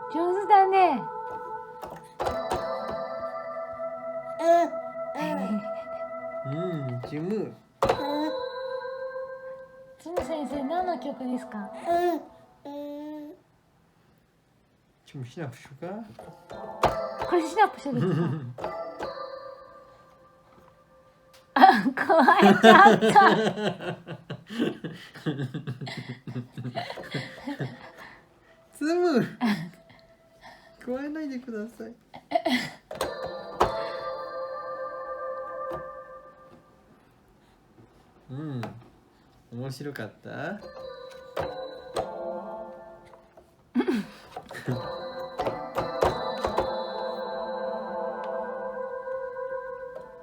上手だね。ジム。つむ先生、何の曲ですか？ジムシナプシュか。これシナプシュですか？あ、壊れちゃった。つむ。加えないでください。面白かった。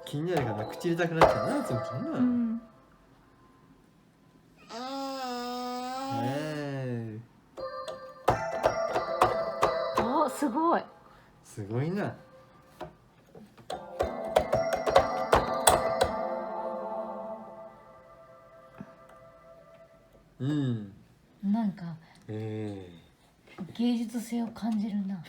気になるかな、口入れたくなっちゃうな、つむちゃんな。お、すごい。すごいな。なんか、芸術性を感じるな。